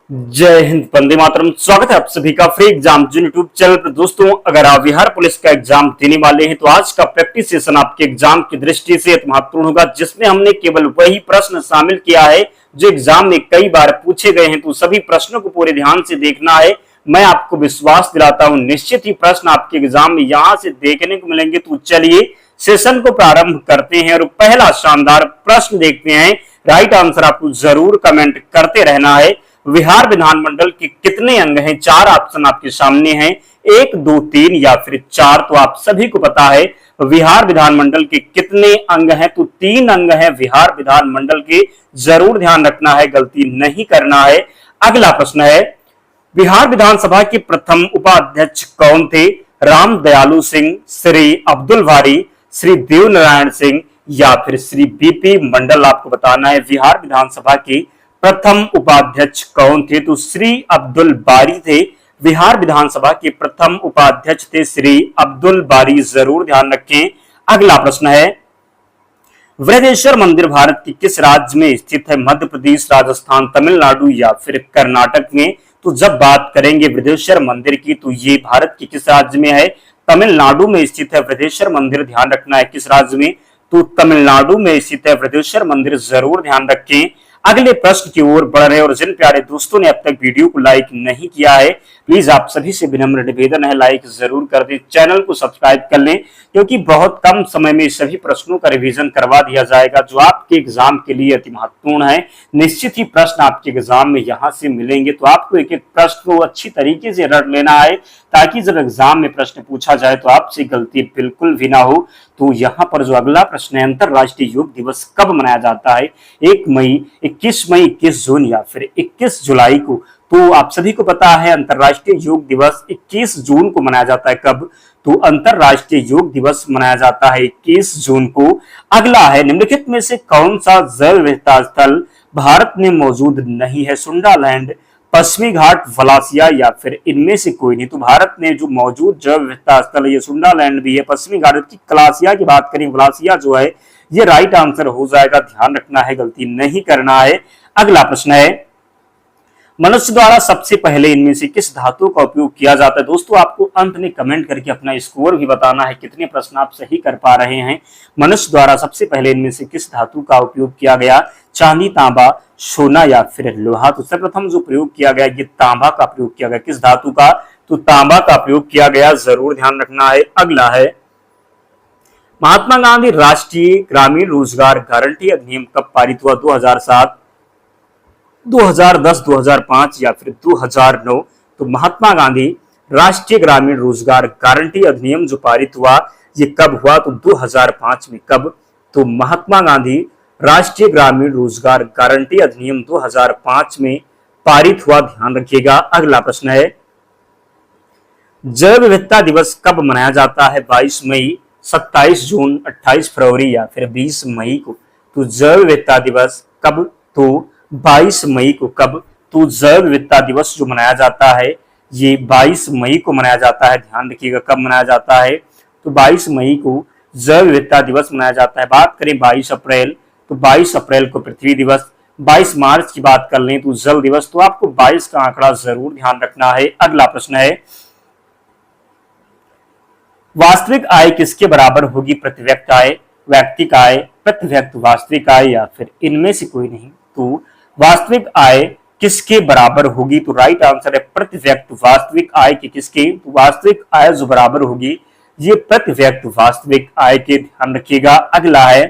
जय हिंद, वंदे मातरम। स्वागत है आप सभी का फ्री एग्जाम यूट्यूब चैनल पर। दोस्तों, अगर आप बिहार पुलिस का एग्जाम देने वाले हैं तो आज का प्रैक्टिस सेशन आपके एग्जाम की दृष्टि से महत्वपूर्ण होगा, जिसमें हमने केवल वही प्रश्न शामिल किया है जो एग्जाम में कई बार पूछे गए हैं। तो सभी प्रश्नों को पूरे ध्यान से देखना है। मैं आपको विश्वास दिलाता हूं, निश्चित ही प्रश्न आपके एग्जाम में यहां से देखने को मिलेंगे। तो चलिए सेशन को प्रारंभ करते हैं और पहला शानदार प्रश्न देखते हैं। राइट आंसर आपको जरूर कमेंट करते रहना है। बिहार विधानमंडल के कितने अंग हैं? चार ऑप्शन आपके सामने हैं, 1, 2, 3 या फिर 4। तो आप सभी को पता है बिहार विधानमंडल के कितने अंग हैं? तो 3 अंग हैं बिहार विधानमंडल के। जरूर ध्यान रखना है, गलती नहीं करना है। अगला प्रश्न है, बिहार विधानसभा के प्रथम उपाध्यक्ष कौन थे? राम दयालु सिंह, श्री अब्दुल भारी, श्री देव नारायण सिंह या फिर श्री बीपी मंडल। आपको बताना है बिहार विधानसभा के प्रथम उपाध्यक्ष कौन थे? तो श्री अब्दुल बारी थे। बिहार विधानसभा के प्रथम उपाध्यक्ष थे श्री अब्दुल बारी। जरूर ध्यान रखें। अगला प्रश्न है, वृहदेश्वर मंदिर भारत के किस राज्य में स्थित है? मध्य प्रदेश, राजस्थान, तमिलनाडु या फिर कर्नाटक में। तो जब बात करेंगे वृहदेश्वर मंदिर की तो ये भारत के किस राज्य में है? तमिलनाडु में स्थित है वृहदेश्वर मंदिर। ध्यान रखना है किस राज्य में? तो तमिलनाडु में स्थित है वृहदेश्वर मंदिर। जरूर ध्यान रखें। अगले प्रश्न की ओर बढ़ रहे और जिन प्यारे दोस्तों ने अब तक वीडियो को लाइक नहीं किया है, प्लीज आप सभी से विनम्र निवेदन है, लाइक जरूर कर दें, चैनल को सब्सक्राइब कर लें, क्योंकि बहुत कम समय में सभी प्रश्नों का रिवीजन करवा दिया जाएगा जो आपके एग्जाम के लिए अति महत्वपूर्ण है। निश्चित ही प्रश्न आपके एग्जाम में यहां से मिलेंगे, तो आपको एक एक प्रश्न को अच्छी तरीके से रट लेना है, ताकि जब एग्जाम में प्रश्न पूछा जाए तो आपसे गलती बिल्कुल भी ना हो। तो यहाँ पर जो अगला प्रश्न है, अंतरराष्ट्रीय योग दिवस कब मनाया जाता है? 1 मई, 21 मई, 21 जून या फिर 21 जुलाई को। तो आप सभी को पता है अंतरराष्ट्रीय योग दिवस 21 जून को मनाया जाता है। कब? तो अंतरराष्ट्रीय योग दिवस मनाया जाता है 21 जून को। अगला है, निम्नलिखित में से कौन सा जैव विविधता स्थल भारत में मौजूद नहीं है? सुंडालैंड, पश्चिमी घाट, वलासिया या फिर इनमें से कोई नहीं। तो भारत में जो मौजूद जैव विविधता स्थल है ये सुंडालैंड भी है, पश्चिमी घाट की कलासिया की बात करें, वलासिया जो है ये राइट आंसर हो जाएगा। ध्यान रखना है, गलती नहीं करना है। अगला प्रश्न है, मनुष्य द्वारा सबसे पहले इनमें से किस धातु का उपयोग किया जाता है? दोस्तों, आपको अंत में कमेंट करके अपना स्कोर भी बताना है, कितने प्रश्न आप सही कर पा रहे हैं। मनुष्य द्वारा सबसे पहले इनमें से किस धातु का उपयोग किया गया? चांदी, तांबा, सोना या फिर लोहा। तो सर्वप्रथम जो प्रयोग किया गया ये तांबा का प्रयोग किया गया। किस धातु का? तो तांबा का प्रयोग किया गया। जरूर ध्यान रखना है। अगला है, महात्मा गांधी राष्ट्रीय ग्रामीण रोजगार गारंटी अधिनियम कब पारित हुआ? 2007, 2010, 2005 या फिर 2009। तो महात्मा गांधी राष्ट्रीय ग्रामीण रोजगार गारंटी अधिनियम जो पारित हुआ ये कब हुआ? तो 2005 में। कब? तो महात्मा गांधी राष्ट्रीय ग्रामीण रोजगार गारंटी अधिनियम 2005 में पारित हुआ। ध्यान रखिएगा। अगला प्रश्न है, जैव विविधता दिवस कब मनाया जाता है? 22 मई, 27 जून, 28 फरवरी या फिर 20 मई को। तो जैव विविधता दिवस कब? तो 22 मई को। कब? तो जैव विविधता दिवस जो मनाया जाता है ये 22 मई को मनाया जाता है। ध्यान रखिएगा कब मनाया जाता है? तो 22 मई को जैव विविधता दिवस मनाया जाता है। बात करें 22 अप्रैल, तो 22 अप्रैल को पृथ्वी दिवस। 22 मार्च की बात कर लें तो जल दिवस। तो आपको 22 का आंकड़ा जरूर ध्यान रखना है। अगला प्रश्न है, वास्तविक आय किसके बराबर होगी? प्रति व्यक्ति आय, व्यक्तिक आय, प्रति व्यक्ति वास्तविक आय या फिर इनमें से कोई नहीं। तो वास्तविक आय किसके बराबर होगी? तो राइट आंसर है प्रति व्यक्ति वास्तविक आय के। किसके? तो वास्तविक आय जो बराबर होगी ये प्रति व्यक्ति वास्तविक आय के। ध्यान रखिएगा। अगला है,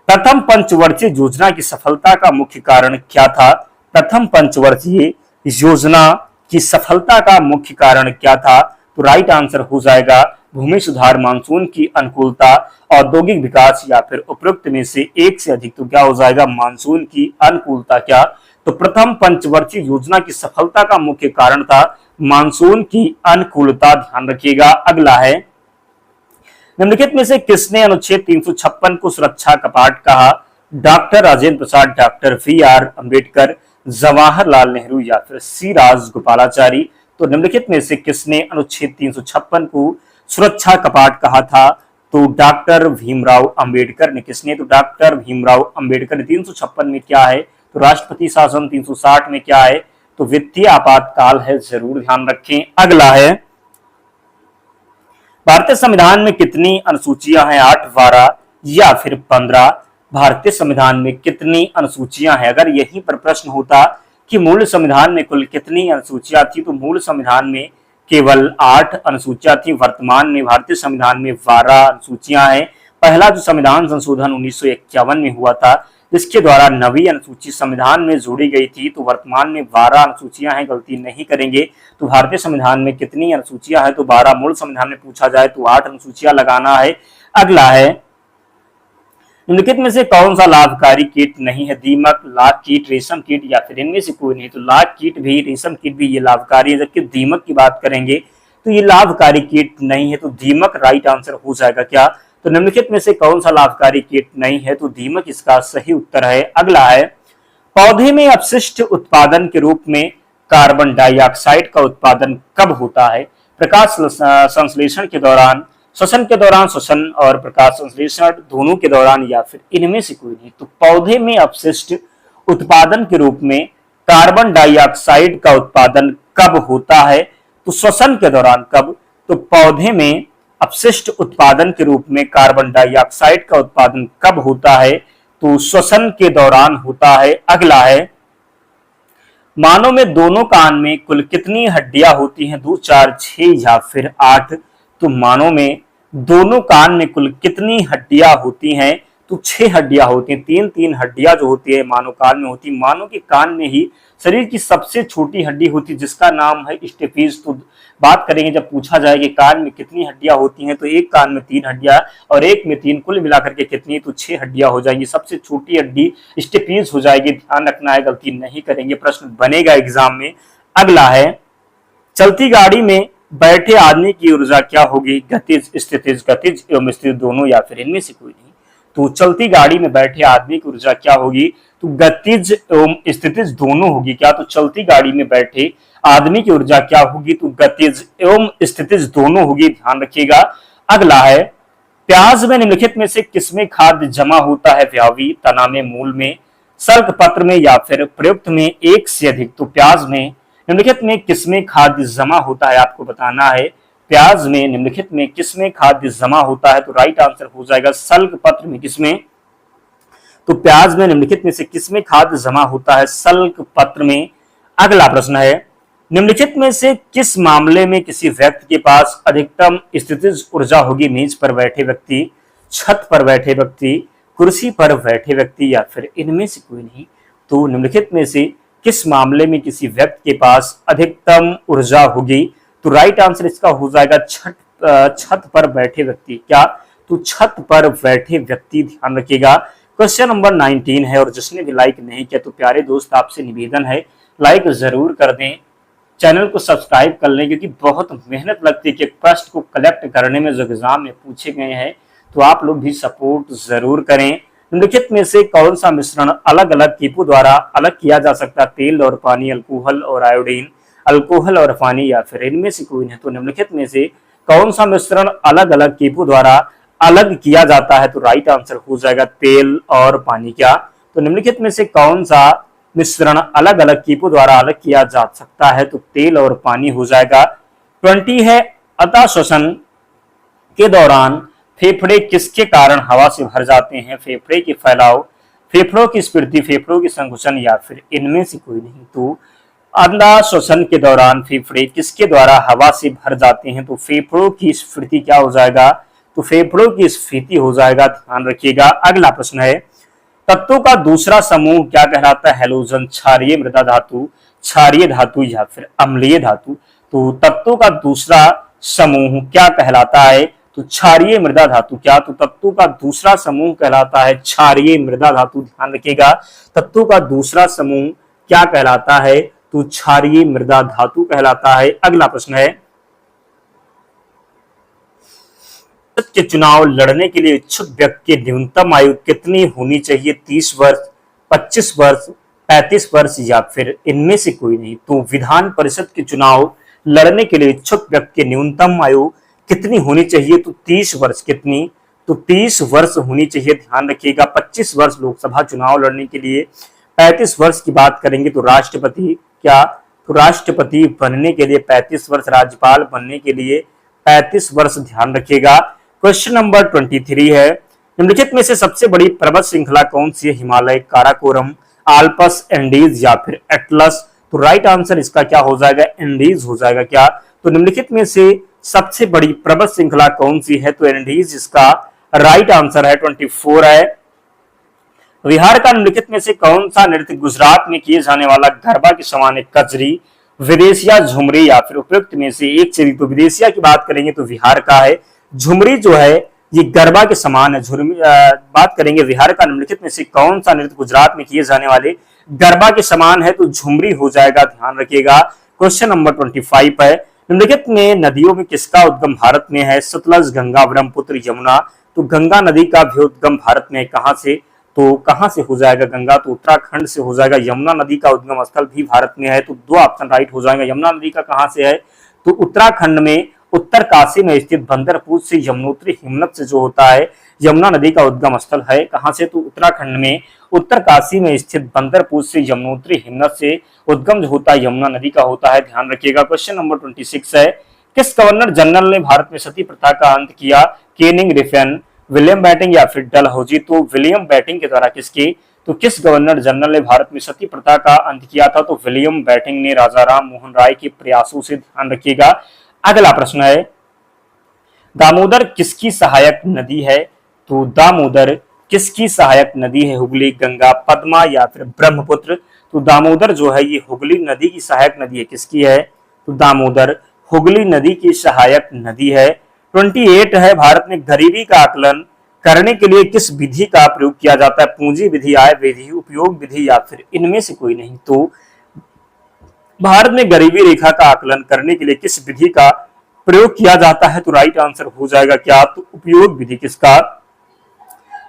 प्रथम पंचवर्षीय योजना की सफलता का मुख्य कारण क्या था? प्रथम पंचवर्षीय योजना की सफलता का मुख्य कारण क्या था? तो राइट आंसर हो जाएगा भूमि सुधार, मानसून की अनुकूलता, औद्योगिक विकास या फिर उपरोक्त में से एक से अधिक। तो क्या हो जाएगा? मानसून की अनुकूलता। क्या? तो प्रथम पंचवर्षीय योजना की सफलता का मुख्य कारण था मानसून की अनुकूलता। ध्यान रखिएगा। अगला है, निम्नलिखित में से किसने अनुच्छेद 356 को सुरक्षा कपाट कहा? Doctor Rajendra Prasad, doctor VR Ambedkar, Jawaharlal Nehru या फिर सी राजगोपालाचारी। तो निम्नलिखित में से किसने अनुच्छेद 356 को सुरक्षा कपाट कहा था? तो डॉक्टर भीमराव अंबेडकर ने। किसने? तो डॉक्टर भीमराव अंबेडकर ने। 356 में क्या है? तो राष्ट्रपति शासन। 360 में क्या है? तो वित्तीय आपातकाल है, जरूर ध्यान रखें। अगला है, भारतीय संविधान में कितनी अनुसूचियां हैं? 8, 12 या फिर 15? भारतीय संविधान में कितनी अनुसूचियां हैं? अगर यहीं पर प्रश्न होता कि मूल संविधान में कुल कितनी अनुसूचियां थी, तो मूल संविधान में केवल 8 अनुसूचियां थी। वर्तमान में भारतीय संविधान में 12 अनुसूचियां हैं। पहला जो संविधान संशोधन 1951 में हुआ था, जिसके द्वारा नवी अनुसूची संविधान में जोड़ी गई थी, तो वर्तमान में 12 अनुसूचियां हैं। गलती नहीं करेंगे। तो भारतीय संविधान में कितनी अनुसूचियां हैं? तो 12। मूल संविधान में पूछा जाए तो 8 अनुसूचियां लगाना है। अगला है, निम्नलिखित में से कौन सा लाभकारी कीट नहीं है? दीमक, लाख कीट, रेशम कीट या फिर इनमें से कोई नहीं? तो लाख कीट भी, रेशम कीट भी ये लाभकारी है। जबकि दीमक की बात करेंगे तो ये लाभकारी कीट नहीं है। तो दीमक राइट आंसर हो जाएगा क्या? तो निम्नलिखित में से कौन सा लाभकारी कीट नहीं है? तो दीमक इसका सही उत्तर है। अगला है, पौधे में अपशिष्ट उत्पादन के रूप में कार्बन डाइऑक्साइड का उत्पादन कब होता है? प्रकाश संश्लेषण के दौरान, श्वसन के दौरान, श्वसन और प्रकाश संश्लेषण दोनों के दौरान या फिर इनमें से कोई नहीं? तो पौधे में अपशिष्ट उत्पादन के रूप में कार्बन डाइऑक्साइड का उत्पादन कब होता है? तो श्वसन के दौरान। कब? तो पौधे में अपशिष्ट उत्पादन के रूप में कार्बन डाइऑक्साइड का उत्पादन कब होता है? तो श्वसन के दौरान होता है। अगला है, मानव में दोनों कान में कुल कितनी हड्डियां होती हैं? 2, 4, 6 या फिर 8? तो मानव में दोनों कान में कुल कितनी हड्डियां होती हैं? तो 6 हड्डियां होती हैं। 3 हड्डियां जो होती है मानव कान में होती है। मानव के कान में ही शरीर की सबसे छोटी हड्डी होती है, जिसका नाम है स्टेपीज। तो बात करेंगे, जब पूछा जाए कि कान में कितनी हड्डियां होती हैं, तो एक कान में 3 हड्डियां और एक में 3, कुल मिलाकर के कितनी? तो 6 हड्डियां हो जाएंगी। सबसे छोटी हड्डी स्टेपीज हो जाएगी। ध्यान रखना है, गलती नहीं करेंगे, प्रश्न बनेगा एग्जाम में। अगला है, चलती गाड़ी में बैठे आदमी की ऊर्जा क्या होगी? गतिज, स्थितिज, गतिज एवं स्थिर दोनों या फिर इनमें से कोई नहीं? तो चलती गाड़ी में बैठे आदमी की ऊर्जा क्या होगी? तो गतिज एवं स्थितिज दोनों होगी। क्या? तो चलती गाड़ी में बैठे आदमी की ऊर्जा क्या होगी? तो गतिज एवं स्थितिज दोनों होगी। ध्यान रखिएगा। अगला है, प्याज में निम्नलिखित में से किसमें खाद्य जमा होता है? व्यावी, तना में, मूल में, सल्क पत्र में या फिर प्रयुक्त में एक से अधिक? तो प्याज में निम्नलिखित में किसमें खाद्य जमा होता है? आपको बताना है, प्याज में निम्नलिखित में किसमें खाद्य जमा होता है? तो राइट आंसर हो जाएगा सल्क पत्र में। किसमें? तो प्याज में निम्नलिखित में से किसमें खाद्य जमा होता है? सल्क पत्र में। अगला प्रश्न है, निम्नलिखित में से किस मामले में किसी व्यक्ति के पास अधिकतम स्थितिज ऊर्जा होगी? मेज पर बैठे व्यक्ति, छत पर बैठे व्यक्ति, कुर्सी पर बैठे व्यक्ति या फिर इनमें से कोई नहीं? तो निम्नलिखित में से किस मामले में किसी व्यक्ति के पास अधिकतम ऊर्जा होगी? तो राइट आंसर इसका हो जाएगा छत पर बैठे व्यक्ति। क्या? तो छत पर बैठे व्यक्ति। ध्यान रखिएगा। क्वेश्चन नंबर 19 है, और जिसने भी लाइक नहीं किया तो प्यारे दोस्त आपसे निवेदन है, लाइक जरूर कर दें, चैनल को सब्सक्राइब कर लें, क्योंकि बहुत मेहनत लगती है कि प्रश्न को कलेक्ट करने में जो एग्जाम में पूछे गए हैं। तो आप लोग भी सपोर्ट जरूर करें। निम्नलिखित में से कौन सा मिश्रण अलग अलग कीपों द्वारा अलग किया जा सकता है? तेल और पानी, अल्कोहल और आयोडीन, अल्कोहल और पानी या फिर इनमें से कोई नहीं? तो निम्नलिखित में से कौन सा मिश्रण अलग अलग कीपों द्वारा अलग किया जाता है? तो राइट आंसर हो जाएगा तेल और पानी। क्या? तो निम्नलिखित में से कौन सा मिश्रण अलग अलग कीपों द्वारा अलग किया जा सकता है? तो तेल और पानी हो जाएगा। 20 है, अतः श्वसन के दौरान फेफड़े किसके कारण हवा से भर जाते हैं? फेफड़े के फैलाव, फेफड़ों की स्फीति, फेफड़ों की संकुचन या फिर इनमें से कोई नहीं? तो अंधा श्वसन के दौरान फेफड़े किसके द्वारा हवा से भर जाते हैं? तो फेफड़ों की स्फीति क्या हो जाएगा? तो फेफड़ों की स्फीति हो जाएगा। ध्यान रखिएगा। अगला प्रश्न है, तत्वों का दूसरा समूह क्या कहलाता है? हैलोजन, क्षारीय मृदा धातु, क्षारीय धातु या फिर अम्लीय धातु? तो तत्वों का दूसरा समूह क्या कहलाता है? तो क्षारीय मृदा धातु। क्या? तो तत्वों का दूसरा समूह कहलाता है क्षारीय मृदा धातु। ध्यान रखिएगा। तत्वों का दूसरा समूह क्या कहलाता है? तो क्षारीय मृदा धातु कहलाता है। अगला प्रश्न है, के चुनाव लड़ने के लिए इच्छुक व्यक्ति की न्यूनतम आयु कितनी होनी चाहिए? 30 वर्ष, 25 वर्ष, 35 वर्ष या फिर इनमें से कोई नहीं? तो विधान परिषद के चुनाव लड़ने के लिए इच्छुक व्यक्ति की न्यूनतम आयु कितनी होनी चाहिए? तो 30 वर्ष। कितनी? तो 30 वर्ष होनी चाहिए। ध्यान रखिएगा। 25 वर्ष लोकसभा चुनाव लड़ने के लिए, 35 वर्ष की बात करेंगे तो राष्ट्रपति, क्या तो राष्ट्रपति बनने के लिए 35 वर्ष, राज्यपाल बनने के लिए 35 वर्ष, ध्यान रखिएगा। क्वेश्चन नंबर 23 है, निम्नलिखित में से सबसे बड़ी पर्वत श्रृंखला कौन सी है? हिमालय, काराकोरम, आल्पस, एंडीज या फिर एटलस? तो राइट आंसर इसका क्या हो जाएगा? एंडीज हो जाएगा क्या? तो निम्नलिखित में से सबसे बड़ी पर्वत श्रृंखला कौन सी है? तो एंडीज इसका राइट आंसर है। 24 है, बिहार का निम्नलिखित में से कौन सा नृत्य गुजरात में किए जाने वाला गरबा के समान है? कजरी, विदेशिया, झुमरी या फिर उपयुक्त में से एक चीज? तो विदेशिया की बात करेंगे तो बिहार का है, झुमरी जो है ये गरबा के समान है। बात करेंगे बिहार का निम्नलिखित में से कौन सा नृत्य गुजरात में किए जाने वाले गरबा के समान है? तो झुमरी हो जाएगा, ध्यान रखिएगा। क्वेश्चन नंबर 25 है, निम्नलिखित में नदियों में किसका उद्गम भारत में है? सतलज, गंगा, ब्रह्मपुत्र, यमुना? तो गंगा नदी का भी उद्गम भारत में कहां से? तो कहां से हो जाएगा गंगा? तो उत्तराखंड से हो जाएगा। यमुना नदी का उद्गम स्थल भी भारत में है, तो दो ऑप्शन राइट हो जाएगा। यमुना नदी का कहां से है? तो उत्तराखंड में उत्तरकाशी में स्थित बंदरपूर से यमुनोत्री हिमनद से जो होता है यमुना नदी का उद्गम स्थल है। कहां से? तो उत्तराखंड में उत्तरकाशी में स्थित बंदरपूर से यमुनोत्री हिमनद से उद्गम जो होता है यमुना नदी का होता है, ध्यान रखिएगा। क्वेश्चन नंबर 26 है, किस गवर्नर जनरल ने भारत में सती प्रथा का अंत किया? केनिंग, रिफेन, विलियम बेंटिंक या फिर डलहौजी? तो विलियम बेंटिंक के द्वारा किसके? तो किस गवर्नर जनरल ने भारत में सती प्रथा का अंत किया था? तो विलियम बेंटिंक ने राजा राम मोहन राय के प्रयासों से, ध्यान रखिएगा। अगला प्रश्न है, दामोदर किसकी सहायक नदी है? तो दामोदर किसकी सहायक नदी है? हुगली, गंगा, पद्मा या फिर ब्रह्मपुत्र? तो दामोदर जो है ये हुगली नदी की सहायक नदी है। किसकी है? तो दामोदर हुगली नदी की सहायक नदी है। 28 है, भारत में गरीबी का आकलन करने के लिए किस विधि का प्रयोग किया जाता है? पूंजी विधि, आय विधि, उपयोग विधि या फिर इनमें से कोई नहीं? तो भारत में गरीबी रेखा का आकलन करने के लिए किस विधि का प्रयोग किया जाता है? तो राइट आंसर हो जाएगा क्या? तो उपयोग विधि। किसका?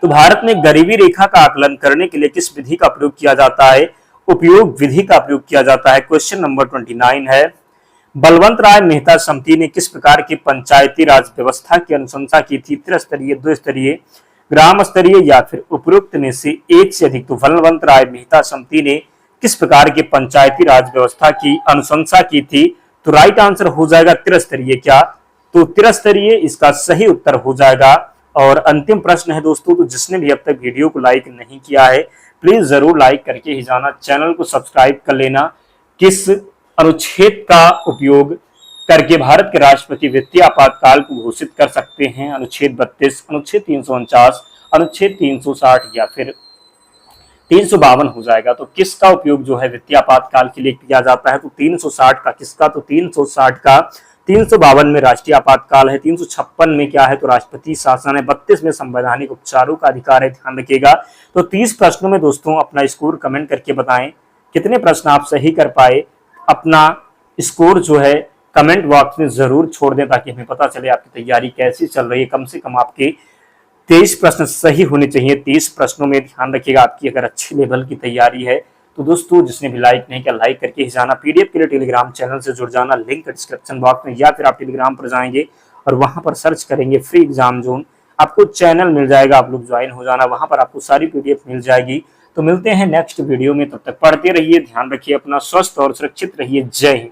तो भारत में गरीबी रेखा का आकलन करने के लिए किस विधि का प्रयोग किया जाता है? उपयोग विधि का प्रयोग किया जाता है। क्वेश्चन नंबर 29 है, बलवंत राय मेहता समिति ने किस प्रकार की पंचायती राज व्यवस्था की अनुशंसा की थी? त्रिस्तरीय, दो स्तरीय, ग्राम स्तरीय या फिर उपरोक्त में से एक से अधिक? तो बलवंत राय मेहता समिति ने किस प्रकार की पंचायती राज व्यवस्था की अनुशंसा की थी? तो राइट आंसर हो जाएगा त्रिस्तरीय। क्या? तो त्रिस्तरीय इसका सही उत्तर हो जाएगा। और अंतिम प्रश्न है दोस्तों, तो जिसने भी अब तक वीडियो को लाइक नहीं किया है प्लीज जरूर लाइक करके ही जाना, चैनल को सब्सक्राइब कर लेना। किस अनुच्छेद का उपयोग करके भारत के राष्ट्रपति वित्तीय आपातकाल को घोषित कर सकते हैं? अनुच्छेद 32, अनुच्छेद 349, अनुच्छेद 360 या फिर 352 हो जाएगा। तो किसका उपयोग जो है वित्तीय आपातकाल के लिए किया जाता है? तो 360 का। किसका? तो 360 का। 352 में राष्ट्रीय आपातकाल है, 356 में क्या है? तो राष्ट्रपति शासन है, 32 में संवैधानिक उपचारों का अधिकार है, ध्यान रखिएगा। तो 30 प्रश्नों में दोस्तों अपना स्कोर कमेंट करके बताएं कितने प्रश्न आप सही कर पाए। अपना स्कोर जो है कमेंट बॉक्स में जरूर छोड़ दें ताकि हमें पता चले आपकी तैयारी कैसी चल रही है। कम से कम आपके 23 प्रश्न सही होने चाहिए 30 प्रश्नों में, ध्यान रखिएगा। आपकी अगर अच्छी लेवल की तैयारी है तो दोस्तों जिसने भी लाइक नहीं किया लाइक करके ही जाना। पीडीएफ के लिए टेलीग्राम चैनल से जुड़ जाना, लिंक डिस्क्रिप्शन बॉक्स में, या फिर आप टेलीग्राम पर जाएंगे और वहां पर सर्च करेंगे फ्री एग्जाम जोन, आपको चैनल मिल जाएगा, आप लोग ज्वाइन हो जाना, वहां पर आपको सारी पीडीएफ मिल जाएगी। तो मिलते हैं नेक्स्ट वीडियो में, तब तक पढ़ते रहिए, ध्यान रखिए अपना, स्वस्थ और सुरक्षित रहिए। जय हिंद।